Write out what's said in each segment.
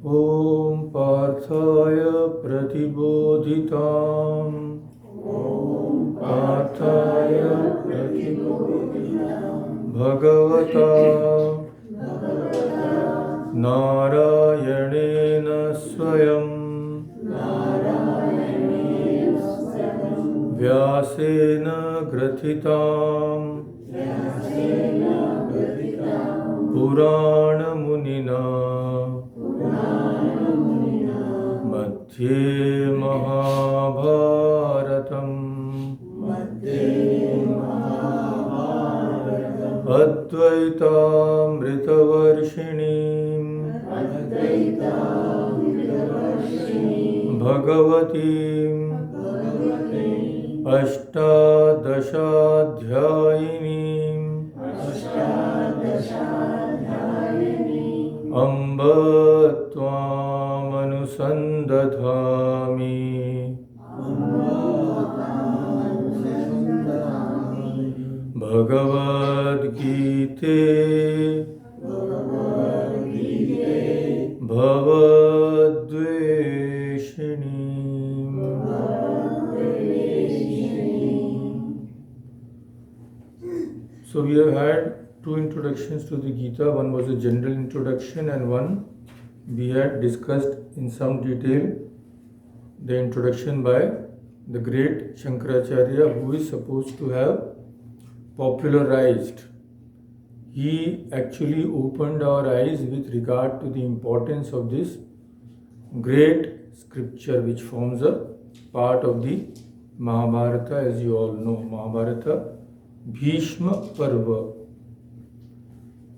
ॐ पार्थाय प्रतिबोधिताम् पार्थाय भगवता नारायणेन स्वयं व्यासेन ग्रथिताम् पुराणमुनिना मध्ये महाभारतम् अद्वैतामृतवर्षिणीं भगवतीम् अष्टादशाध्यायिनीम् अम्ब त्वामनुसन्दधामि भगवद्गीते भवद्वेषिणी। So we have had two introductions to the Gita. One was a general introduction and one we had discussed in some detail the introduction by the great Shankaracharya, who is supposed to have popularized. He actually opened our eyes with regard to the importance of this great scripture which forms a part of the Mahabharata, as you all know, Mahabharata Bhishma Parva.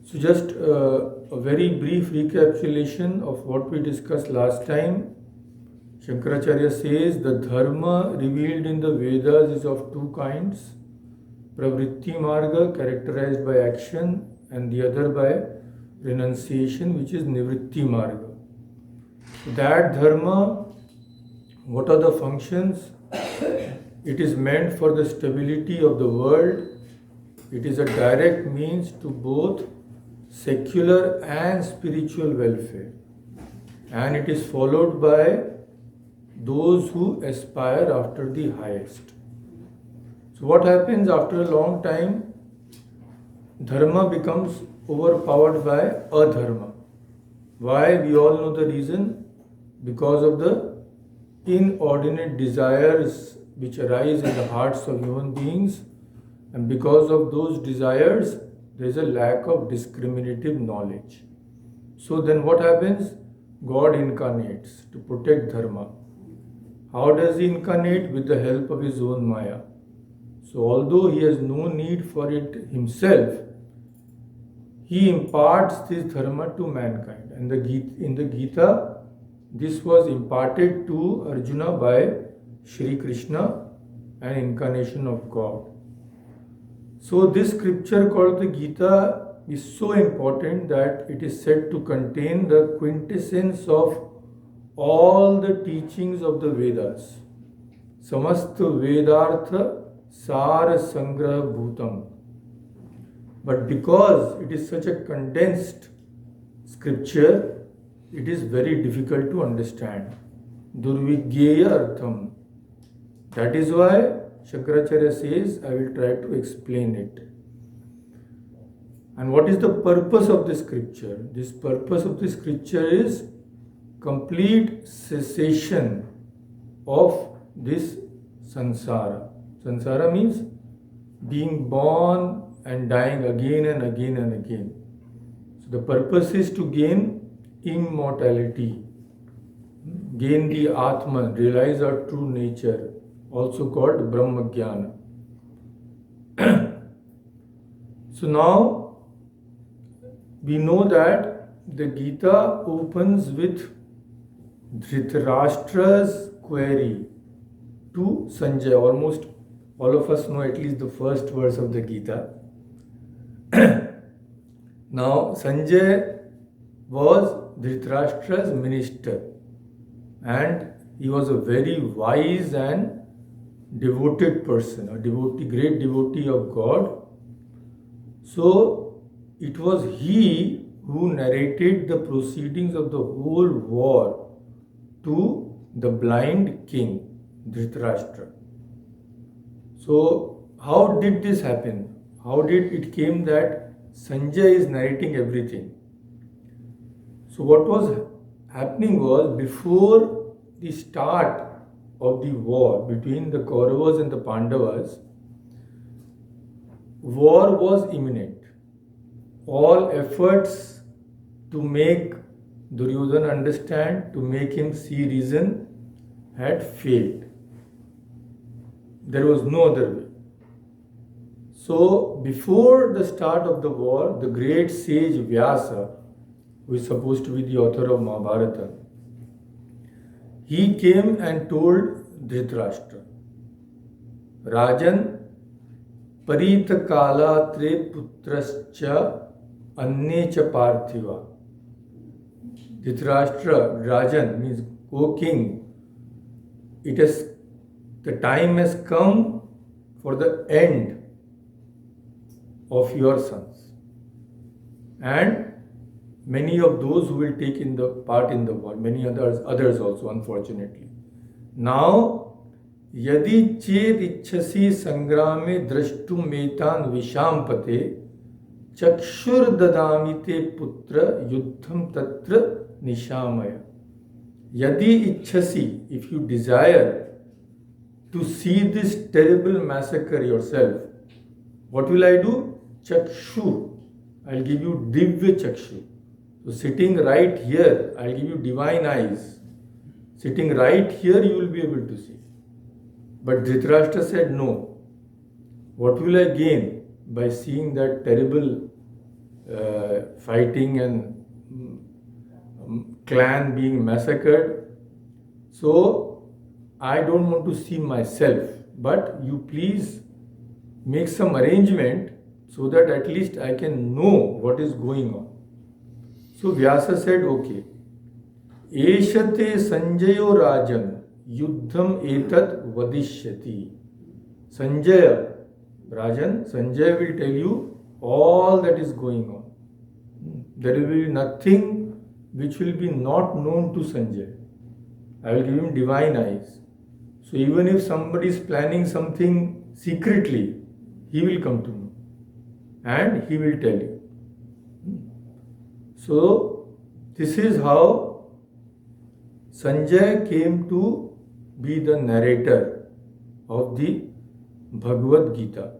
So just a very brief recapitulation of what we discussed last time. Shankaracharya says the dharma revealed in the Vedas is of two kinds. Pravritti Marga, characterized by action, and the other by renunciation, which is Nivritti Marga. That dharma, what are the functions? It is meant for the stability of the world. It is a direct means to both secular and spiritual welfare. And it is followed by those who aspire after the highest. So what happens after a long time? Dharma becomes overpowered by adharma. Why? We all know the reason. Because of the inordinate desires which arise in the hearts of human beings, and because of those desires, there is a lack of discriminative knowledge. So then what happens? God incarnates to protect dharma. How does he incarnate? With the help of his own Maya. So although he has no need for it himself, he imparts this dharma to mankind. And in the Gita, this was imparted to Arjuna by Shri Krishna, an incarnation of God. So this scripture called the Gita is so important that it is said to contain the quintessence of all the teachings of the Vedas. Samasta Vedartha Sara Sangraha Bhutam. But because it is such a condensed scripture, it is very difficult to understand. Durvigyeya Artham. That is why Shankaracharya says, I will try to explain it. And what is the purpose of the scripture? This purpose of the scripture is complete cessation of this samsara. Samsara means being born and dying again and again and again. So the purpose is to gain immortality, gain the Atman, realize our true nature, also called Brahma Jnana. So now we know that the Gita opens with Dhritarashtra's query to Sanjay. Almost all of us know at least the first verse of the Gita. Now Sanjay was Dhritarashtra's minister, and he was a very wise and devoted person, a devotee, great devotee of God. So it was he who narrated the proceedings of the whole war to the blind king, Dhritarashtra. So, how did this happen? How did it came that Sanjay is narrating everything? So, what was happening was, before the start of the war between the Kauravas and the Pandavas, war was imminent. All efforts to make Duryodhana understand, to make him see reason, had failed. There was no other way. So, before the start of the war, the great sage Vyasa, who is supposed to be the author of Mahabharata, he came and told Dhritarashtra, Rajan, Parita Kala Tre Putrascha Anne Cha Parthiva. Dhritarashtra, Rajan means, O king, the time has come for the end of your sons, and many of those who will take part in the war, many others also, unfortunately. Now, yadi ched ichhasi sangrame drashtum metan visham pate chakshur dadamite putra yuddham tatra nishamaya. Yadi ichhasi, if you desire to see this terrible massacre yourself, what will I do? Chakshu. I'll give you divya chakshu. So sitting right here, I'll give you divine eyes. Sitting right here, you will be able to see. But Dhritarashtra said, no. What will I gain by seeing that terrible fighting and clan being massacred? So I don't want to see myself, but you please make some arrangement so that at least I can know what is going on. So Vyasa said, okay. Eshate Sanjayo Rajan Yuddham Etat Vadishyati. Sanjaya, Rajan, Sanjay will tell you all that is going on. There will be nothing which will be not known to Sanjay. I will give him divine eyes. So even if somebody is planning something secretly, he will come to know and he will tell you. So this is how Sanjay came to be the narrator of the Bhagavad Gita.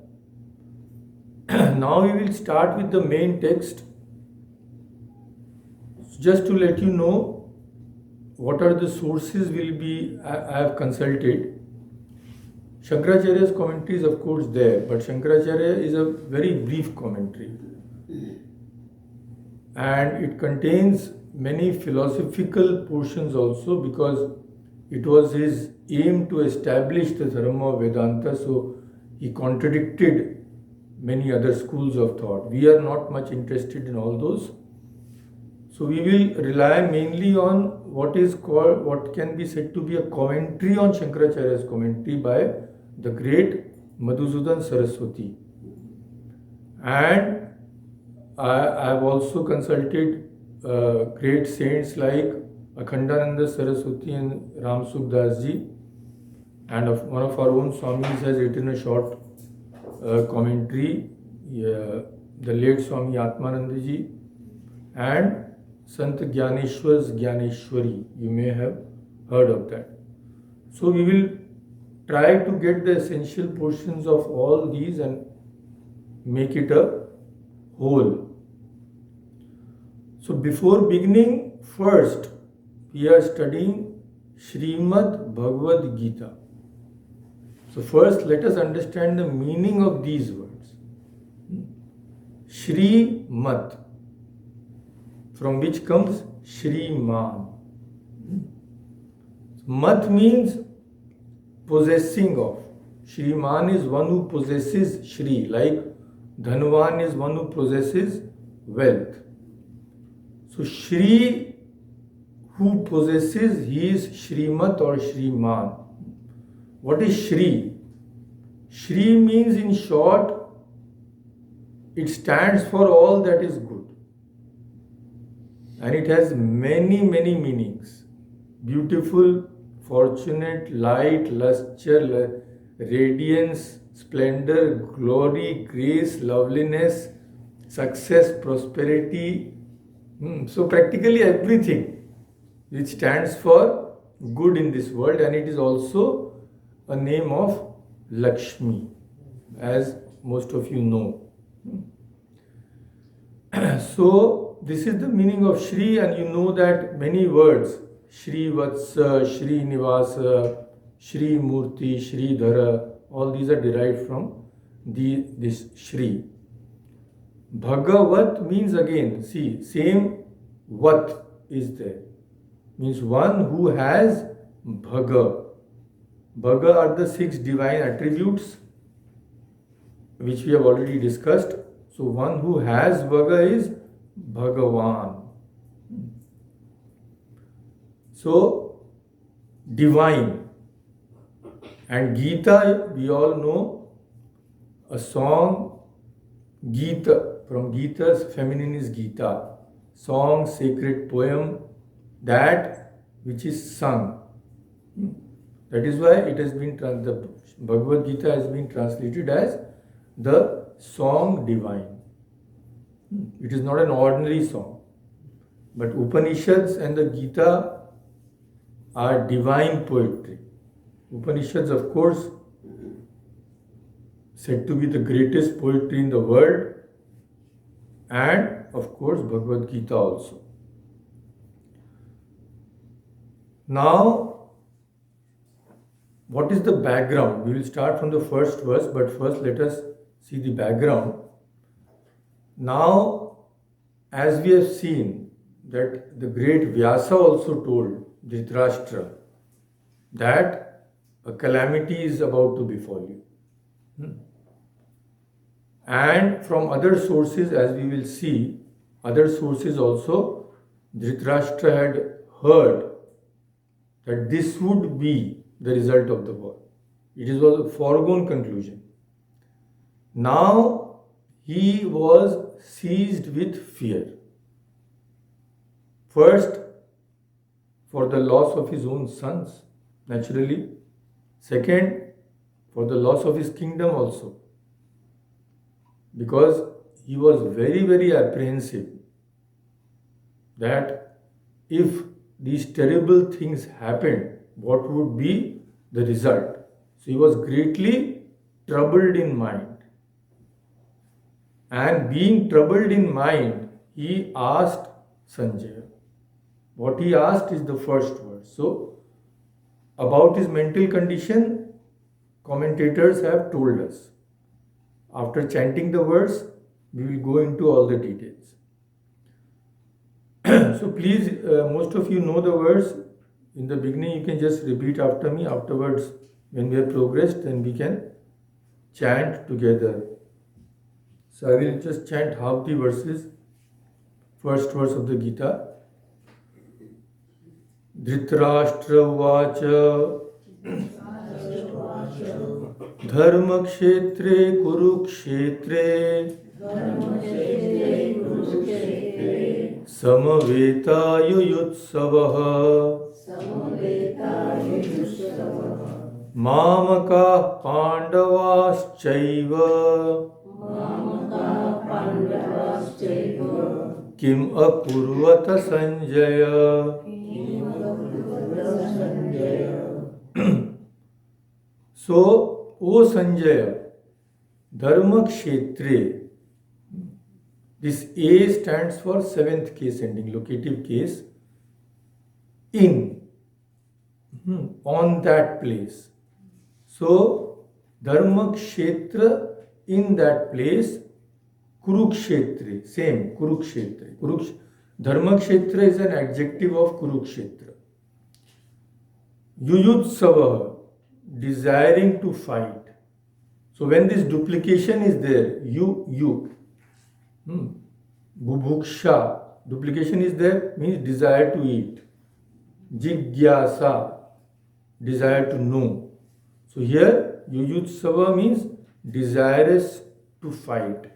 Now we will start with the main text. Just to let you know what are the sources I have consulted. Shankaracharya's commentary is of course there, but Shankaracharya is a very brief commentary. And it contains many philosophical portions also, because it was his aim to establish the dharma of Vedanta, so he contradicted many other schools of thought. We are not much interested in all those. So we will rely mainly on what can be said to be a commentary on Shankaracharya's commentary by the great Madhusudan Saraswati. And I have also consulted great saints like Akhandananda Saraswati and Ramsukh Das ji, and one of our own Swamis has written a short commentary, the late Swami Atmananda ji, and Sant Gyaneshwar's Gyaneshwari. You may have heard of that. So we will try to get the essential portions of all these and make it a whole. So before beginning, first we are studying Srimad Bhagavad Gita. So first let us understand the meaning of these words. Srimad, from which comes Shriman. Mat means possessing of. Shriman is one who possesses Shri, like Dhanvan is one who possesses wealth. So Shri, who possesses, he is Shrimat or Shriman. What is Shri? Shri means, in short, it stands for all that is good. and it has many, many meanings. Beautiful, fortunate, light, luster, radiance, splendor, glory, grace, loveliness, success, prosperity. So practically everything which stands for good in this world, and it is also a name of Lakshmi, as most of you know. So this is the meaning of Shri, and you know that many words, Shri Vatsa, Shri Nivasa, Shri Murti, Shri Dhara, all these are derived from this Shri. Bhagavat means, again, see, same Vat is there. Means one who has Bhaga. Bhaga are the 6 divine attributes which we have already discussed. So one who has Bhaga is Bhagavan. So divine. And Gita, we all know, a song, Gita, from Gita's feminine is Gita. Song, sacred poem, that which is sung. That is why it has been the Bhagavad Gita has been translated as the song divine. It is not an ordinary song. But Upanishads and the Gita are divine poetry. Upanishads, of course, said to be the greatest poetry in the world, and of course Bhagavad Gita also. Now, what is the background? We will start from the first verse, but first let us see the background. Now, as we have seen that the great Vyasa also told Dhritarashtra that a calamity is about to befall you. And from other sources, as we will see, other sources also, Dhritarashtra had heard that this would be the result of the war. It was a foregone conclusion. Now he was seized with fear. First, for the loss of his own sons, naturally. Second, for the loss of his kingdom also. Because he was very, very apprehensive that if these terrible things happened, what would be the result? So he was greatly troubled in mind. And being troubled in mind, he asked Sanjaya. What he asked is the first verse. So, about his mental condition, commentators have told us. After chanting the verse, we will go into all the details. So please, most of you know the verse. In the beginning, you can just repeat after me. Afterwards, when we have progressed, then we can chant together. So I will just chant half the verses. First verse of the Gita. Dhritarashtra Vacha Dharma Kshetre Kurukshetre Samaveta Yuyutsavaha Mamaka Pandavaschaiva Kim Akurvata Sanjaya. So, O Sanjaya, Dharma Kshetre, this A stands for 7th case ending, locative case, in, on that place. So, Dharma Kshetra, in that place, Kurukshetre, same, Kurukshetre. Dharma Kshetra is an adjective of Kurukshetra. Yuyutsava, desiring to fight. So when this duplication is there, Bubhuksha, duplication is there, means desire to eat. Jigyasa, desire to know. So here, Yuyutsava means desirous to fight.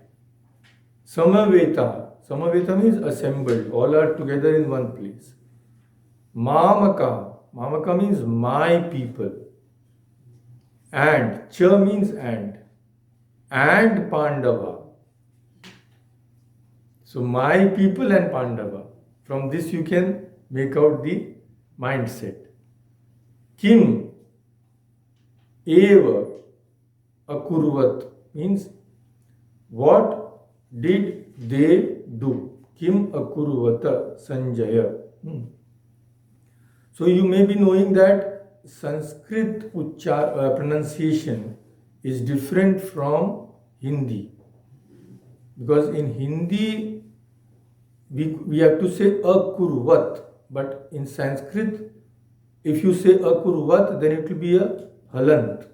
Samaveta, Samaveta means assembled, all are together in one place. Mamaka, Mamaka means my people. And, Cha means and Pandava. So my people and Pandava. From this you can make out the mindset. Kim eva akurvat means what did they do? Kim akurvata Sanjaya. So you may be knowing that Sanskrit pronunciation is different from Hindi. Because in Hindi, we have to say akurvat, but in Sanskrit, if you say akurvat, then it will be a halant.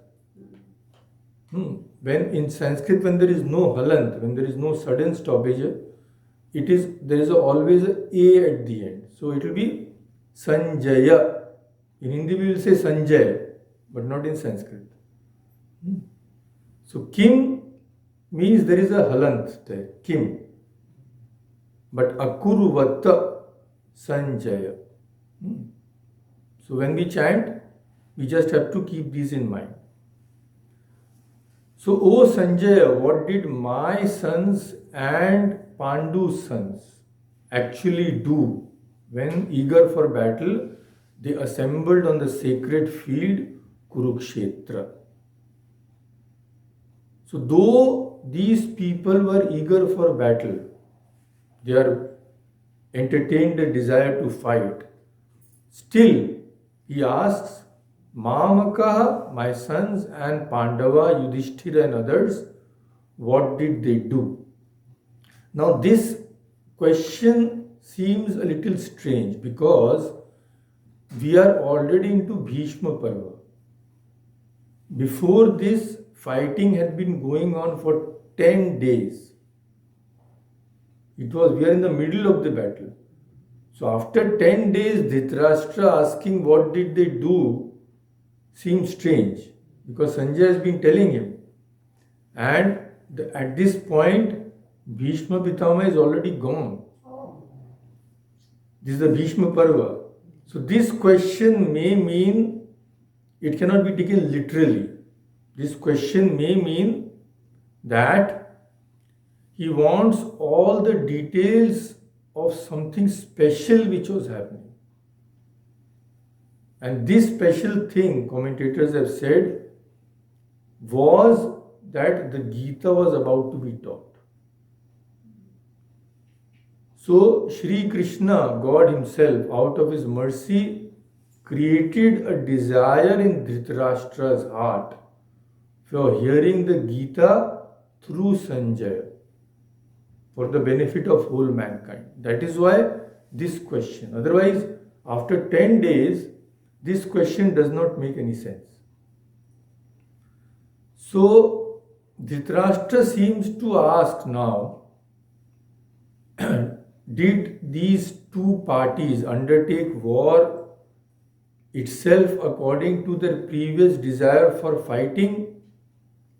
When in Sanskrit, when there is no halant, when there is no sudden stoppage, there is always a at the end. So it will be Sanjaya. In Hindi, we will say Sanjay, but not in Sanskrit. So Kim means there is a halant there, Kim. But Akurvata Sanjaya. So when we chant, we just have to keep these in mind. So, O Sanjaya, what did my sons and Pandu's sons actually do when, eager for battle, they assembled on the sacred field Kurukshetra? So, though these people were eager for battle, they are entertained a desire to fight, still he asks, Mamaka, my sons, and Pandava, Yudhishthira and others, what did they do? Now this question seems a little strange because we are already into Bhishma Parva. Before this, fighting had been going on for 10 days. We are in the middle of the battle. So after 10 days, Dhritarashtra asking what did they do seems strange because Sanjay has been telling him. And at this point, Bhishma Pitama is already gone. This is the Bhishma Parva. So this question may mean, it cannot be taken literally. This question may mean that he wants all the details of something special which was happening. And this special thing, commentators have said, was that the Gita was about to be taught. So, Shri Krishna, God himself, out of his mercy, created a desire in Dhritarashtra's heart for hearing the Gita through Sanjaya, for the benefit of whole mankind. That is why this question. Otherwise, after 10 days, this question does not make any sense. So, Dhritarashtra seems to ask now, did these two parties undertake war itself according to their previous desire for fighting,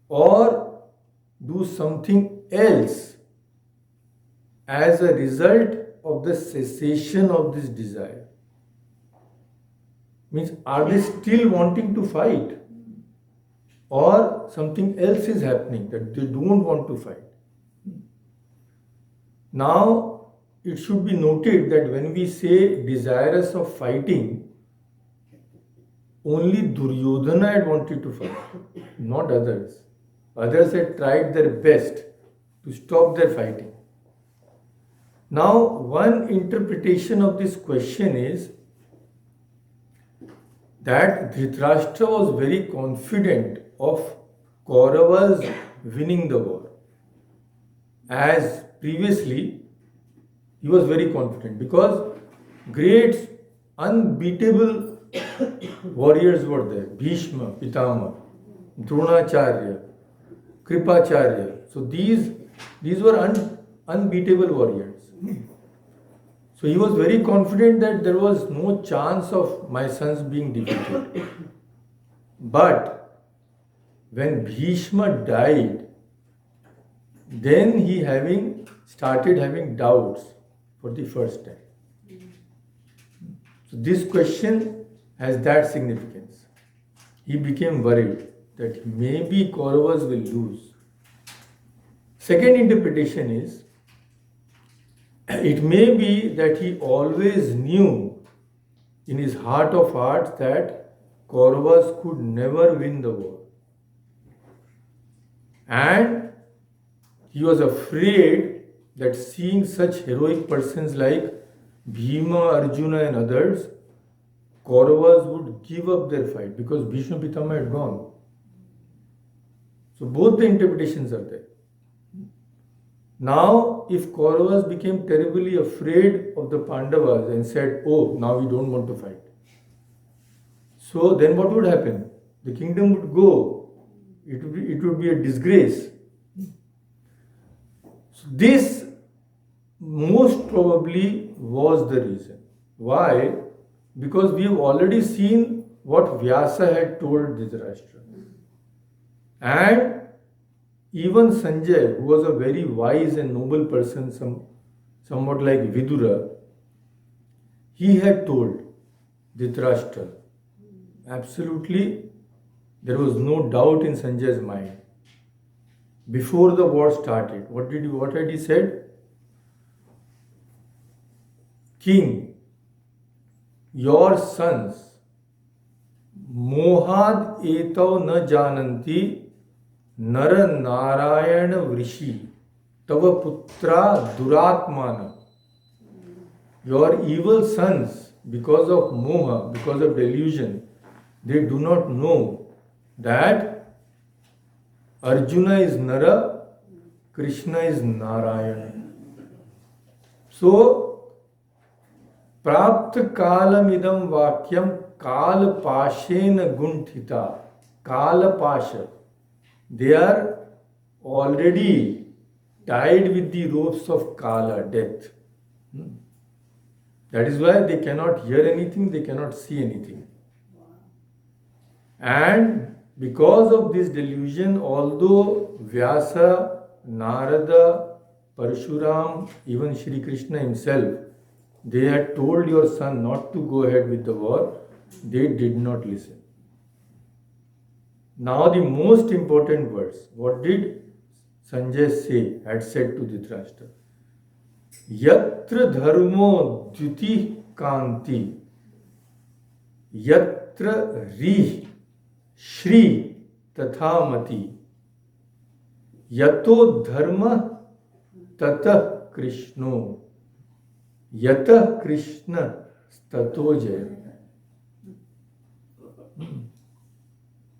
or do something else as a result of the cessation of this desire? Means, are they still wanting to fight? Or something else is happening that they don't want to fight? Now, it should be noted that when we say desirous of fighting, only Duryodhana had wanted to fight, not others. Others had tried their best to stop their fighting. Now, one interpretation of this question is that Dhritarashtra was very confident of Kauravas winning the war. As previously, he was very confident because great, unbeatable warriors were there. Bhishma, Pitama, Dronacharya, Kripacharya. So these were unbeatable warriors. So he was very confident that there was no chance of my sons being defeated. But when Bhishma died, then he having started having doubts for the first time. So this question has that significance. He became worried that maybe Kauravas will lose. Second interpretation is, it may be that he always knew in his heart of hearts that Kauravas could never win the war. And he was afraid that seeing such heroic persons like Bhima, Arjuna and others, Kauravas would give up their fight because Bhishma Pitama had gone. So both the interpretations are there. Now, if Kauravas became terribly afraid of the Pandavas and said, oh, now we don't want to fight. So then what would happen? The kingdom would go. It would be a disgrace. So this most probably was the reason. Why? Because we have already seen what Vyasa had told Dhritarashtra. And even Sanjay, who was a very wise and noble person, somewhat like Vidura, he had told Dhritarashtra. Absolutely, there was no doubt in Sanjay's mind. Before the war started, what had he said? King, your sons, mohad etau na jananti Nara Narayana Vrishi Tava Putra Duratmana. Your evil sons, because of moha, because of delusion, they do not know that Arjuna is Nara, Krishna is Narayana. So, Prapta Kalamidam Vakyam Kala Pashena Gunthita. Kala Pasha. They are already tied with the ropes of Kala, death. That is why they cannot hear anything, they cannot see anything. And because of this delusion, although Vyasa, Narada, Parshuram, even Shri Krishna himself, they had told your son not to go ahead with the war, they did not listen. Now the most important words. What did Sanjay had said to Dhritarashtra? Yatra dharmo dyuti kanti yatra rih shri tathamati yato dharma tata krishno yata krishna stato jaya.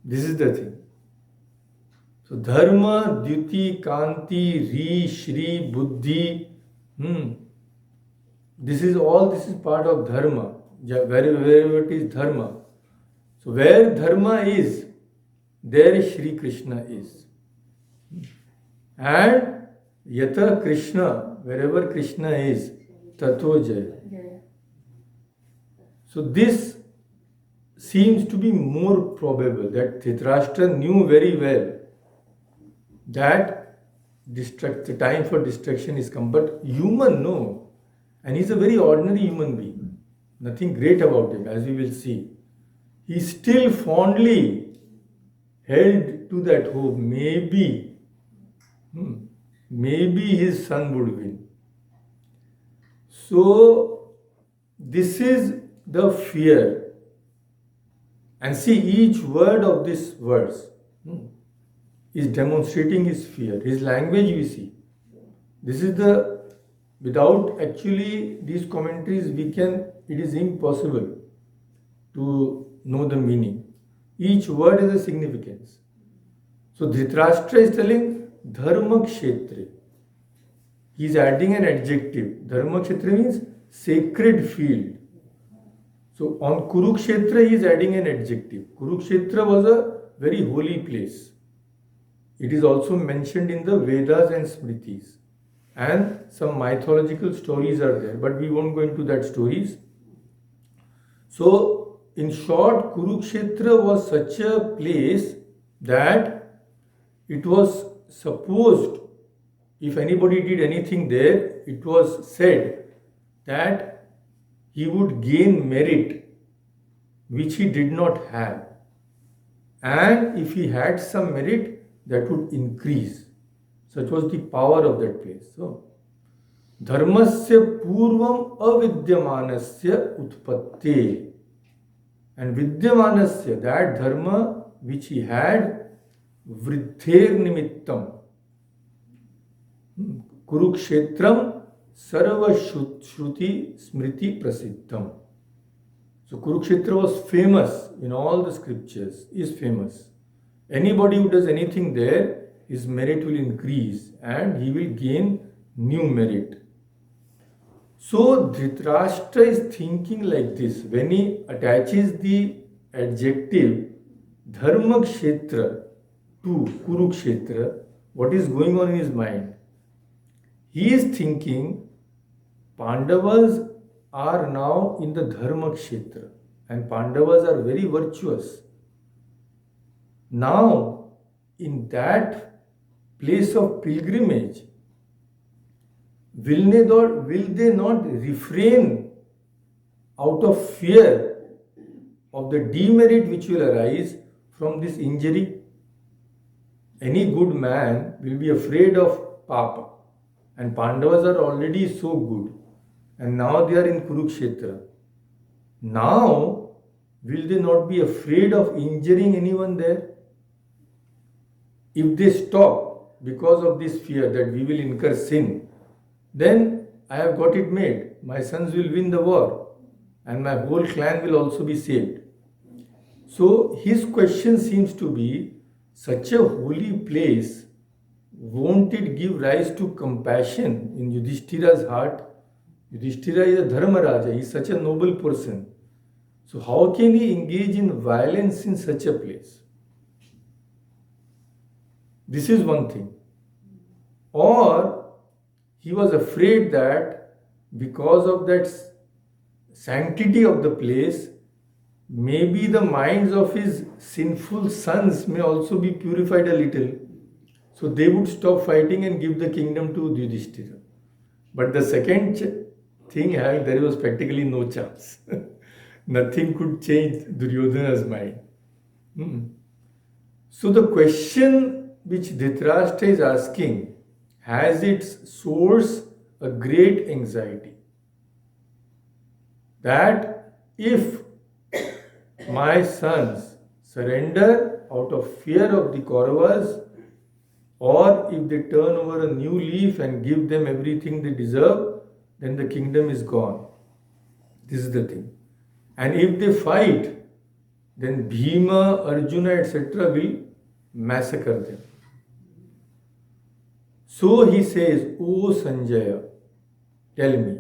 This is the thing. So dharma, dyuti, kanti, ri, shri, buddhi. This is part of dharma. Wherever it is dharma. So where dharma is, there Shri Krishna is. And yata Krishna, wherever Krishna is, tato jaya. So this seems to be more probable that Dhritarashtra knew very well that the time for destruction is come. But human, no. And he's a very ordinary human being. Nothing great about him, as we will see. He still fondly held to that hope. Maybe his son would win. So, this is the fear. And see, each word of this verse is demonstrating his fear. His language we see. This is without actually these commentaries, it is impossible to know the meaning. Each word has a significance. So Dhritarashtra is telling Dharma Kshetre. He is adding an adjective. Dharma Kshetra means sacred field. So on Kurukshetra he is adding an adjective. Kurukshetra was a very holy place. It is also mentioned in the Vedas and Smritis. And some mythological stories are there, but we won't go into that stories. So in short, Kurukshetra was such a place that it was supposed if anybody did anything there, it was said that he would gain merit which he did not have. And if he had some merit, that would increase. Such was the power of that place. So, dharmasya purvam avidyamanasya utpatte. And vidyamanasya, that dharma which he had, vridher nimittam. Kurukshetram sarva shruti smriti prasiddham. So Kurukshetra was famous in all the scriptures, is famous. Anybody who does anything there, his merit will increase and he will gain new merit. So Dhritarashtra is thinking like this. When he attaches the adjective Dharma Kshetra to Kurukshetra, what is going on in his mind? He is thinking Pandavas are now in the Dharma Kshetra and Pandavas are very virtuous. Now, in that place of pilgrimage, will they not refrain out of fear of the demerit which will arise from this injury? Any good man will be afraid of Papa, and Pandavas are already so good, and now they are in Kurukshetra. Now, will they not be afraid of injuring anyone there? If they stop because of this fear that we will incur sin, then I have got it made. My sons will win the war and my whole clan will also be saved. So his question seems to be, such a holy place, won't it give rise to compassion in Yudhishthira's heart? Yudhishthira is a Dharma Raja, he is such a noble person. So how can he engage in violence in such a place? This is one thing. Or he was afraid that because of that sanctity of the place, maybe the minds of his sinful sons may also be purified a little. So they would stop fighting and give the kingdom to Yudhishthira. But the second thing, there was practically no chance. Nothing could change Duryodhana's mind. So the question which Dhritarashtra is asking has its source a great anxiety. That if my sons surrender out of fear of the Kauravas, or if they turn over a new leaf and give them everything they deserve, then the kingdom is gone. This is the thing. And if they fight, then Bhima, Arjuna, etc. will massacre them. So he says, O Sanjaya, tell me.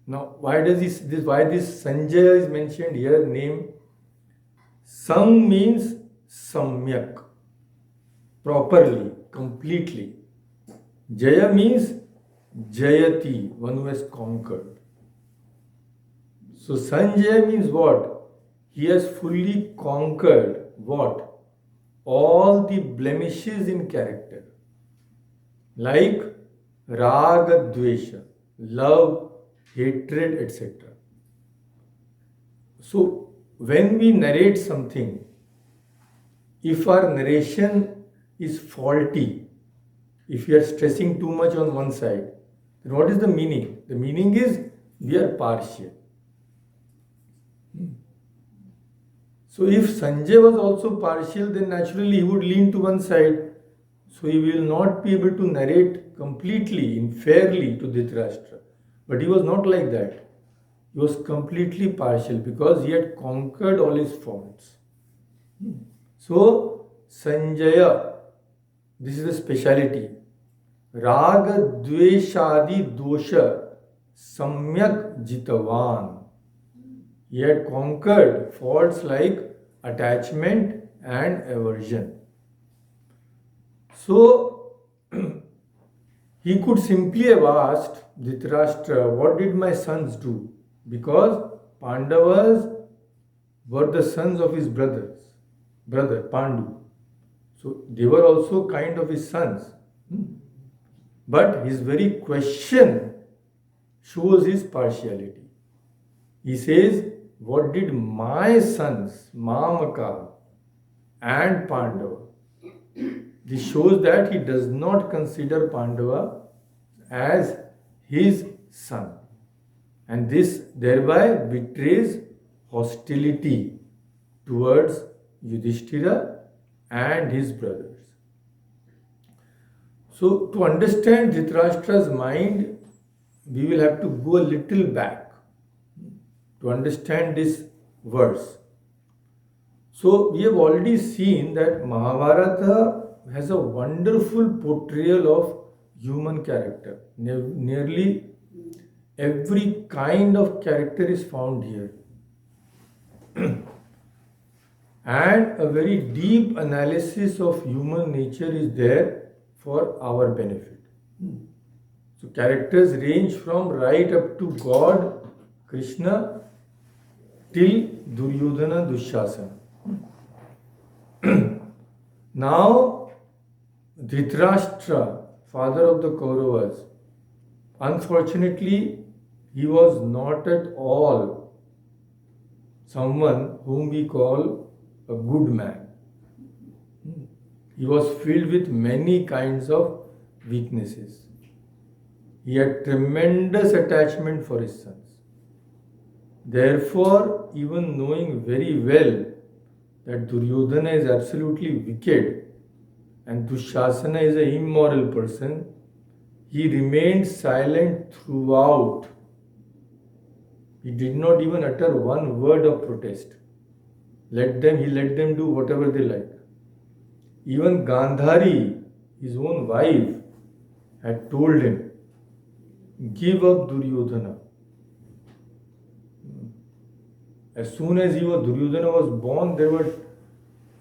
Now, why this Sanjaya is mentioned here, name? Sang means samyak, properly, completely. Jaya means Jayati, one who has conquered. So Sanjaya means what? He has fully conquered what? All the blemishes in character. Like raga, dvesha, love, hatred, etc. So when we narrate something, if our narration is faulty, if we are stressing too much on one side, then what is the meaning? The meaning is we are partial. So if Sanjay was also partial, then naturally he would lean to one side. So he will not be able to narrate completely and fairly to Dhritarashtra. But he was not like that. He was completely partial because he had conquered all his faults. So Sanjaya, this is the speciality. Raga dveshadi dosha samyak jitavan. He had conquered faults like attachment and aversion. So, he could simply have asked Dhritarashtra, what did my sons do? Because Pandavas were the sons of his brother Pandu. So, they were also kind of his sons. But his very question shows his partiality. He says, what did my sons, Mamaka and Pandava? This shows that he does not consider Pandava as his son. And this thereby betrays hostility towards Yudhishthira and his brothers. So, to understand Dhritarashtra's mind, we will have to go a little back to understand this verse. So, we have already seen that Mahabharata has a wonderful portrayal of human character. Nearly every kind of character is found here. And a very deep analysis of human nature is there for our benefit. So characters range from right up to God, Krishna, till Duryodhana, Dushasana. Now, Dhritarashtra, father of the Kauravas, unfortunately, he was not at all someone whom we call a good man. He was filled with many kinds of weaknesses. He had tremendous attachment for his sons. Therefore, even knowing very well that Duryodhana is absolutely wicked and Dushasana is an immoral person, he remained silent throughout. He did not even utter one word of protest. He let them do whatever they like. Even Gandhari, his own wife, had told him, give up Duryodhana. As soon as Duryodhana was born, there were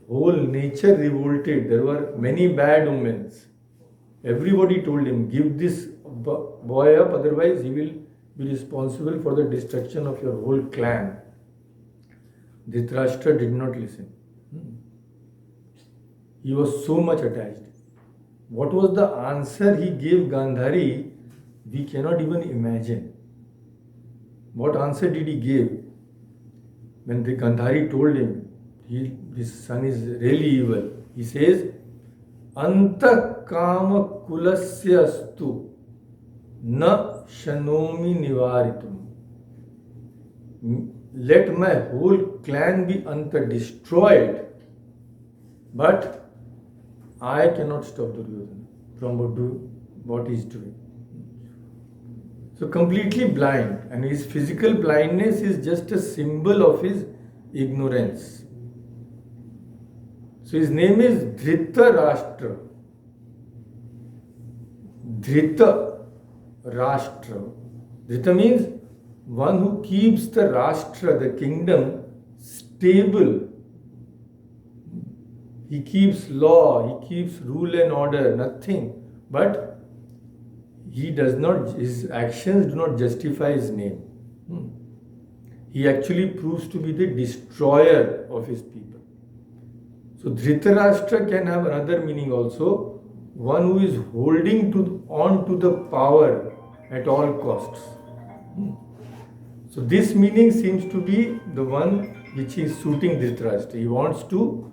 whole nature revolted. There were many bad omens. Everybody told him, give this boy up, otherwise he will be responsible for the destruction of your whole clan. Dhritarashtra did not listen. He was so much attached. What was the answer he gave Gandhari? We cannot even imagine. What answer did he give? When the Gandhari told him, his son is really evil, he says, Anta kama kulasya astu na shanomi nivaritum. Let my whole clan be destroyed, but I cannot stop Duryodhana from what he is doing. So completely blind, and his physical blindness is just a symbol of his ignorance. So his name is Dhritarashtra. Dhritarashtra. Dhrita means one who keeps the Rashtra, the kingdom, stable. He keeps law, he keeps rule and order, nothing. But his actions do not justify his name. He actually proves to be the destroyer of his people. So Dhritarashtra can have another meaning also, one who is holding on to the power at all costs. So this meaning seems to be the one which is suiting Dhritarashtra. He wants to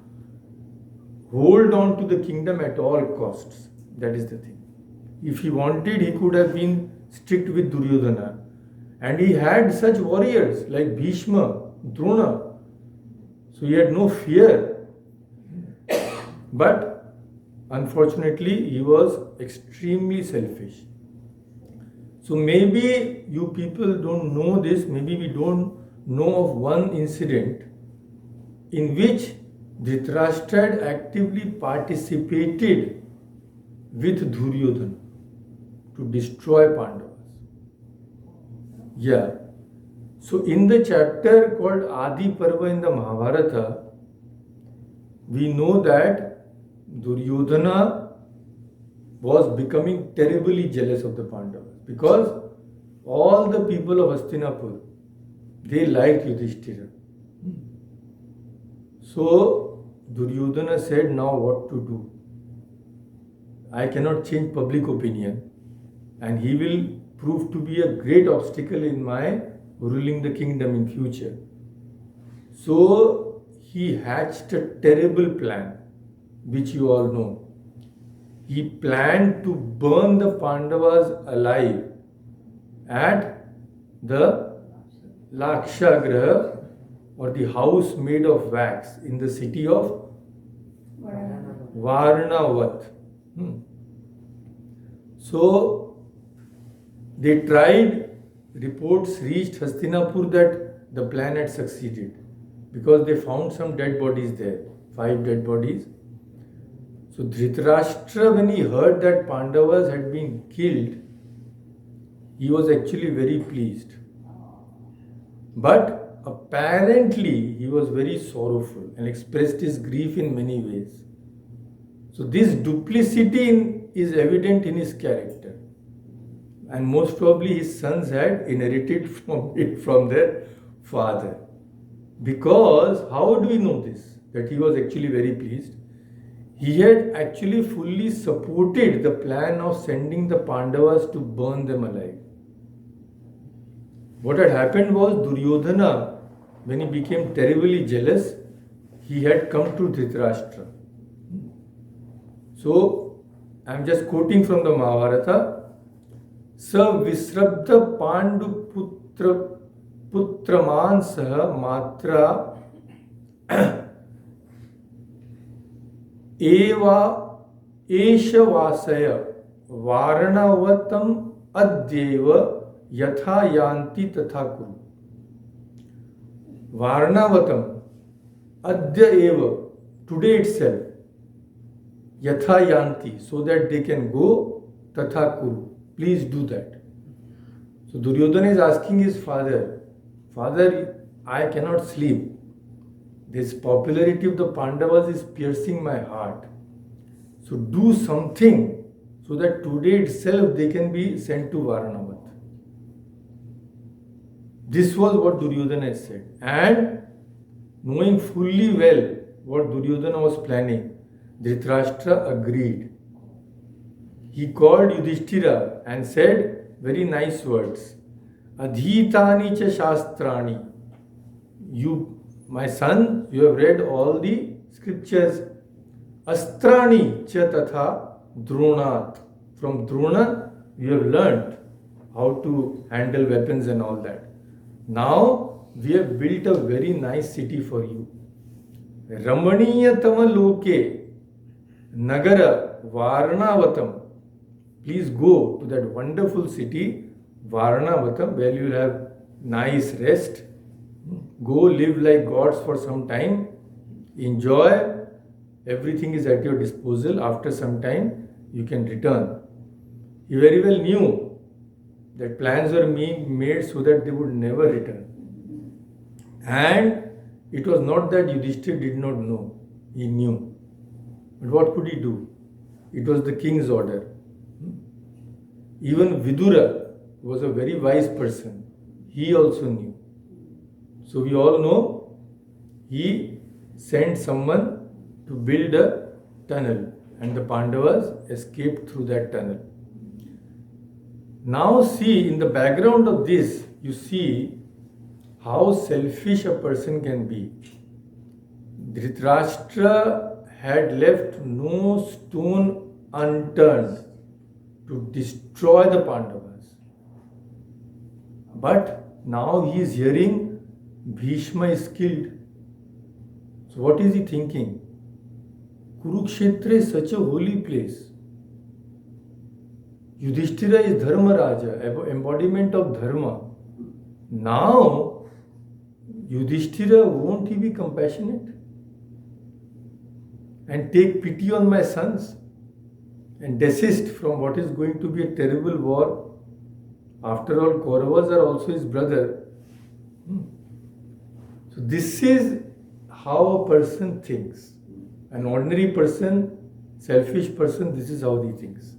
hold on to the kingdom at all costs. That is the thing. If he wanted, he could have been strict with Duryodhana. And he had such warriors like Bhishma, Drona. So he had no fear. But unfortunately, he was extremely selfish. So maybe you people don't know this, maybe we don't know of one incident in which Dhritarashtra had actively participated with Duryodhana to destroy Pandavas. Yeah. So in the chapter called Adi Parva in the Mahabharata, we know that Duryodhana was becoming terribly jealous of the Pandavas because all the people of Hastinapur, they liked Yudhishthira. So Duryodhana said, now what to do? I cannot change public opinion. and he will prove to be a great obstacle in my ruling the kingdom in future. So he hatched a terrible plan, which you all know. He planned to burn the Pandavas alive at the Lakshagraha, or the house made of wax, in the city of Varnavat. So they tried, reports reached Hastinapur that the plan had succeeded, because they found some dead bodies there, 5 dead bodies. So Dhritarashtra, when he heard that Pandavas had been killed, he was actually very pleased. But apparently he was very sorrowful and expressed his grief in many ways. So this duplicity is evident in his character, and most probably his sons had inherited from their father. Because how do we know this, that he was actually very pleased? He had actually fully supported the plan of sending the Pandavas to burn them alive. What had happened was, Duryodhana, when he became terribly jealous, he had come to Dhritarashtra. So, I am just quoting from the Mahabharata. Sa visrabdha pandu putraman saha matra eva esha vasaya varnavatam adyeva yatha yanti tatha kuru. Varnavatam adya eva, today itself, yatha yanti, so that they can go, tatha kuru, please do that. So Duryodhana is asking his father, Father, I cannot sleep. This popularity of the Pandavas is piercing my heart. So do something so that today itself they can be sent to Varnavath. This was what Duryodhana had said. And knowing fully well what Duryodhana was planning, Dhritarashtra agreed. He called Yudhishthira and said very nice words. Adhitani cha shastrani. You, my son, you have read all the scriptures. Astrani cha tatha dronat. From Drona, you have learnt how to handle weapons and all that. Now, we have built a very nice city for you. Ramaniyatama loke nagara Varnavatam. Please go to that wonderful city, Varnavatam, where you will have nice rest. Go live like gods for some time. Enjoy. Everything is at your disposal. After some time, you can return. He very well knew that plans were being made so that they would never return. And it was not that Yudhishthira did not know. He knew. But what could he do? It was the king's order. Even Vidura was a very wise person. He also knew. So we all know he sent someone to build a tunnel, and the Pandavas escaped through that tunnel. Now see, in the background of this, you see how selfish a person can be. Dhritarashtra had left no stone unturned to destroy the Pandavas. But now he is hearing Bhishma is killed. So what is he thinking? Kurukshetra is such a holy place. Yudhishthira is Dharma Raja, embodiment of Dharma. Now, Yudhishthira, won't he be compassionate and take pity on my sons and desist from what is going to be a terrible war? After all, Kauravas are also his brother. So this is how a person thinks. An ordinary person, selfish person, this is how he thinks.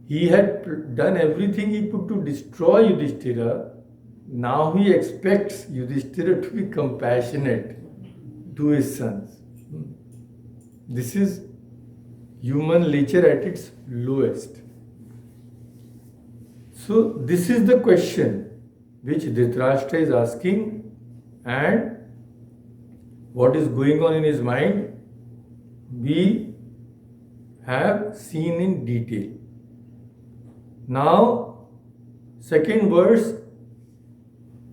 He had done everything he could to destroy Yudhishthira. Now he expects Yudhishthira to be compassionate to his sons. This is human nature at its lowest. So this is the question which Dhritarashtra is asking, and what is going on in his mind we have seen in detail. Now, second verse,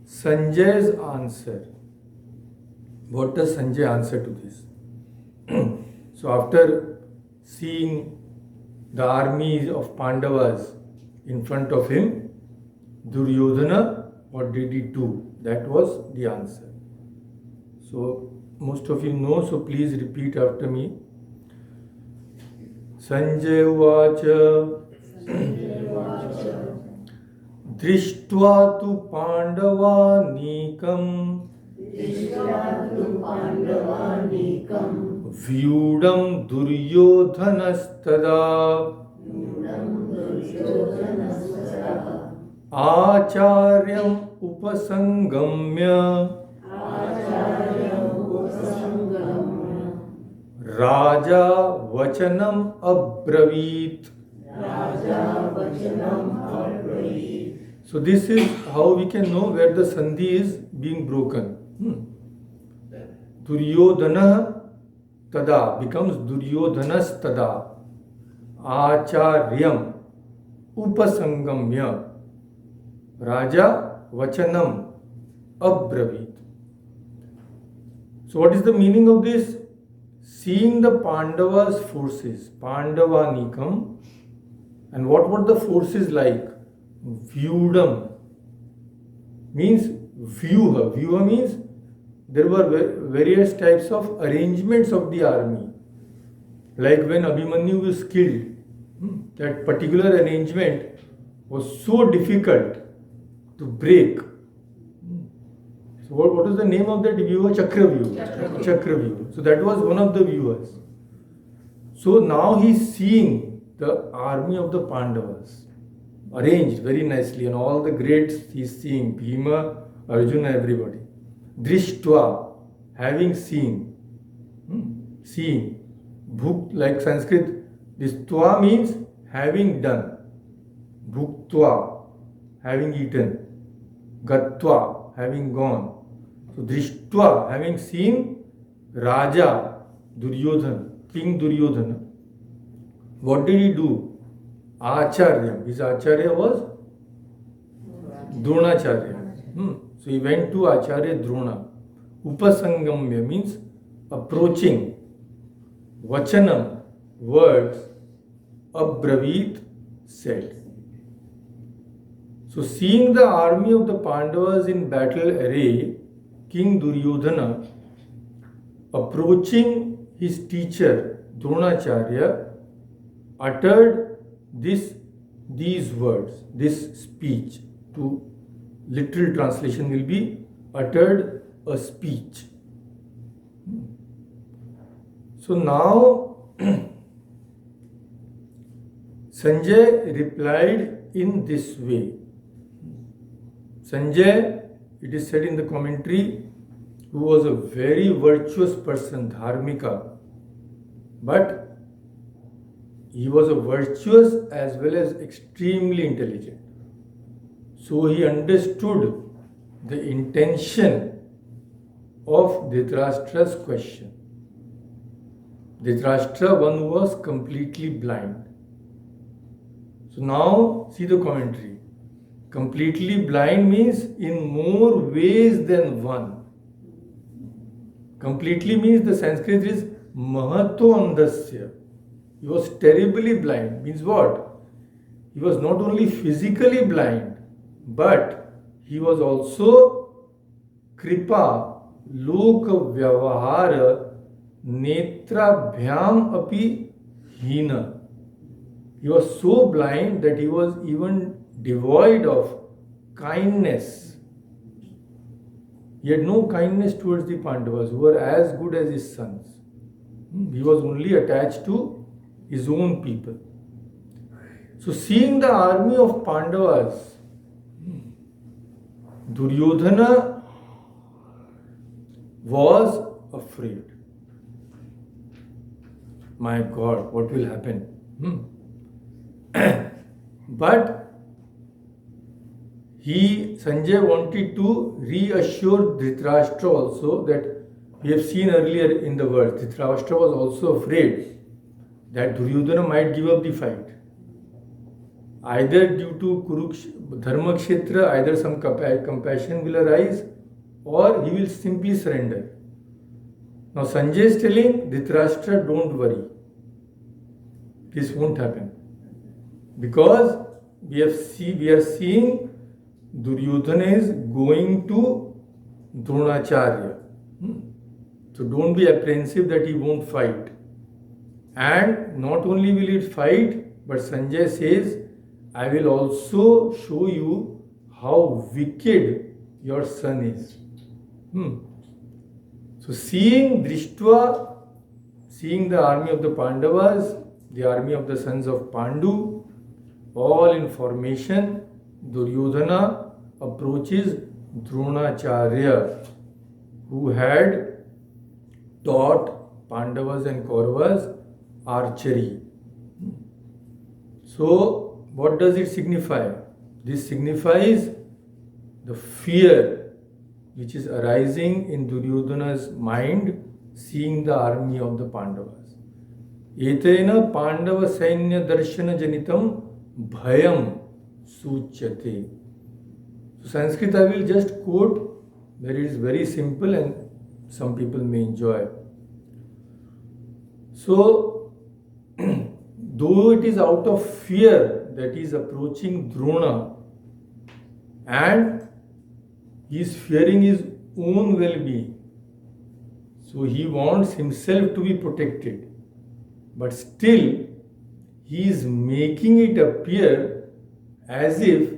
Sanjay's answer. What does Sanjay answer to this? So after seeing the armies of Pandavas in front of him, Duryodhana, what did he do? That was the answer. So most of you know, so please repeat after me. Sanjay Uvacha Drishtva tu Pandavanikam Vyudam Duryodhanastada Acharyam Upasangamya Raja Vachanam Abravit. So this is how we can know where the sandhi is being broken. Duryodhana tada becomes Duryodhanas tada. Acharyam upasangamya Raja Vachanam Abravit. So what is the meaning of this? Seeing the Pandavas' forces, Pandavanikam, and what were the forces like? Vyudam means vyuha. Vyuha means there were various types of arrangements of the army. Like when Abhimanyu was killed, that particular arrangement was so difficult to break. So what is the name of that vyuha? Chakravyuha. Chakravyuha. So that was one of the vyuhas. So now he is seeing the army of the Pandavas arranged very nicely, and all the greats he is seeing, Bhima, Arjuna, everybody. Drishtva, having seen. Seeing. Bhuk, like Sanskrit, this tva means having done. Bhuktva, having eaten. Gatva, having gone. So Drishtva, having seen Raja Duryodhana, King Duryodhana. What did he do? Acharya. His Acharya was Dronacharya. So he went to Acharya Drona. Upasangamya means approaching. Vachanam, words. Abravit, said. So seeing the army of the Pandavas in battle array, King Duryodhana approaching his teacher Dronacharya uttered these words, this speech. To literal translation will be uttered a speech. So now Sanjay replied in this way. Sanjay, it is said in the commentary, who was a very virtuous person, dharmika, but he was a virtuous as well as extremely intelligent. So he understood the intention of Dhritarashtra's question. Dhritarashtra, one who was completely blind. So now see the commentary. Completely blind means in more ways than one. Completely means the Sanskrit is mahato andasya. He was terribly blind. Means what? He was not only physically blind, but he was also kripa, loka vyavahara, netrabhyam api hina. He was so blind that he was even devoid of kindness. He had no kindness towards the Pandavas, who were as good as his sons. He was only attached to his own people. So seeing the army of Pandavas, Duryodhana was afraid. My God, what will happen? But Sanjay wanted to reassure Dhritarashtra also that we have seen earlier in the world, Dhritarashtra was also afraid that Duryodhana might give up the fight. Either due to Dharma Kshetra, either some compassion will arise or he will simply surrender. Now Sanjay is telling Dhritarashtra, don't worry. This won't happen. Because we are seeing Duryodhana is going to Dronacharya. So don't be apprehensive that he won't fight. And not only will he fight, but Sanjay says, I will also show you how wicked your son is. So seeing Drishtva, seeing the army of the Pandavas, the army of the sons of Pandu, all in formation, Duryodhana approaches Dronacharya, who had taught Pandavas and Kauravas archery. So, what does it signify? This signifies the fear which is arising in Duryodhana's mind, seeing the army of the Pandavas. Etena Pandava Sainya Darshana Janitam Bhayam Suchyate. So Sanskrit I will just quote, that it is very simple and some people may enjoy. So, though it is out of fear that he is approaching Drona and he is fearing his own well-being, so he wants himself to be protected, but still he is making it appear as if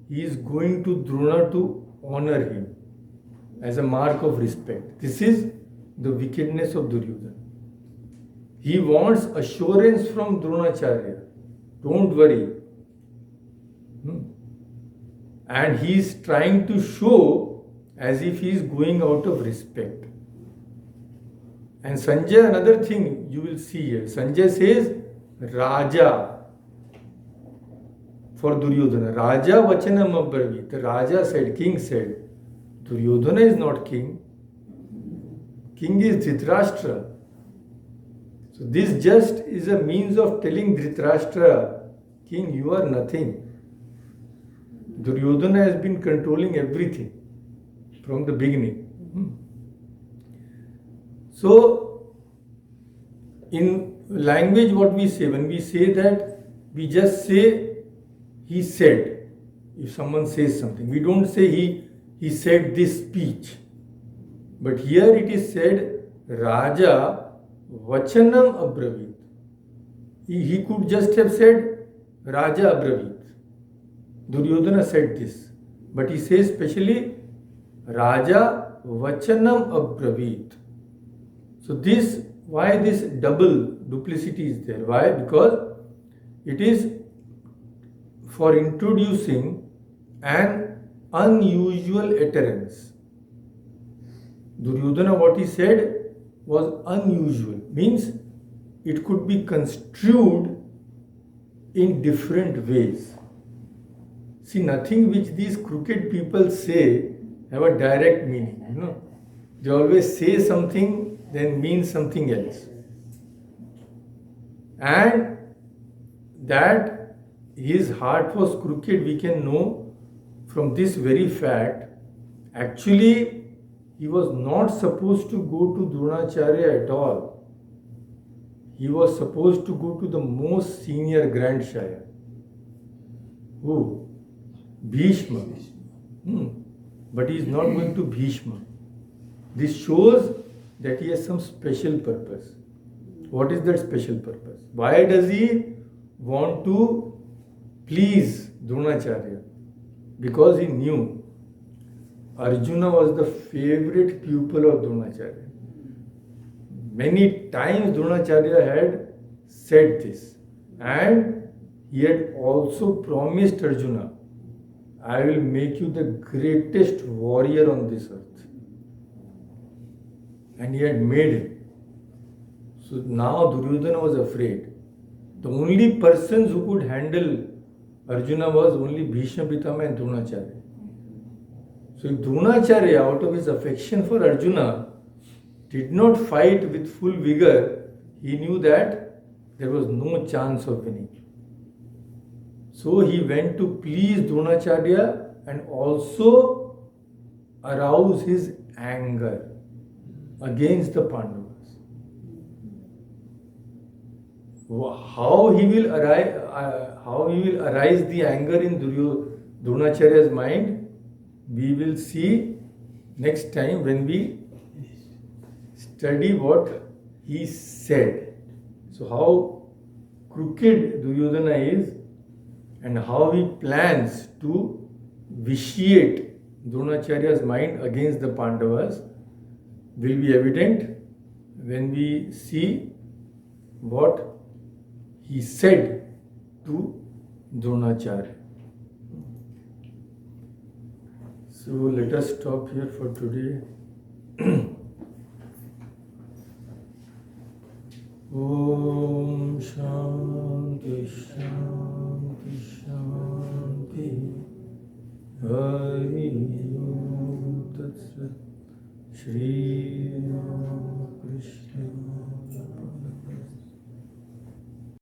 he is going to Drona to honor him as a mark of respect. This is the wickedness of Duryodhana. He wants assurance from Dronacharya. Don't worry. And he is trying to show as if he is going out of respect. And Sanjay, another thing you will see here. Sanjay says, Raja for Duryodhana. Raja Vachanam Abravit. The Raja said, king said, Duryodhana is not king. King is Dhritarashtra. So this just is a means of telling Dhritarashtra, king, you are nothing. Duryodhana has been controlling everything from the beginning. So, in language what we say, when we say that, we just say, he said. If someone says something, we don't say he said this speech. But here it is said, Raja Vachanam Abravit. He could just have said Raja Abravit. Duryodhana said this. But he says specially Raja Vachanam Abravit. So this, why this double duplicity is there? Why? Because it is for introducing an unusual utterance. Duryodhana, what he said was unusual, means it could be construed in different ways. See, nothing which these crooked people say have a direct meaning. They always say something, then mean something else. And that his heart was crooked, we can know from this very fact. Actually, he was not supposed to go to Dronacharya at all. He was supposed to go to the most senior grandsire. Who? Bhishma. But he is not going to Bhishma. This shows that he has some special purpose. What is that special purpose? Why does he want to please Dronacharya? Because he knew Arjuna was the favorite pupil of Dronacharya. Many times Dronacharya had said this, and he had also promised Arjuna, I will make you the greatest warrior on this earth. And he had made him. So now Duryodhana was afraid. The only persons who could handle Arjuna was only Bhishma Pitama and Dronacharya. So if Dronacharya, out of his affection for Arjuna, did not fight with full vigor, he knew that there was no chance of winning. So he went to please Dronacharya and also arouse his anger against the Pandavas. How he will arise the anger in Dronacharya's mind, we will see next time when we study what he said. So how crooked Duryodhana is and how he plans to vitiate Dronacharya's mind against the Pandavas will be evident when we see what he said to Dronacharya. So let us stop here for today. Om Shanti Shanti Shanti Hari Om Tat Sat Shri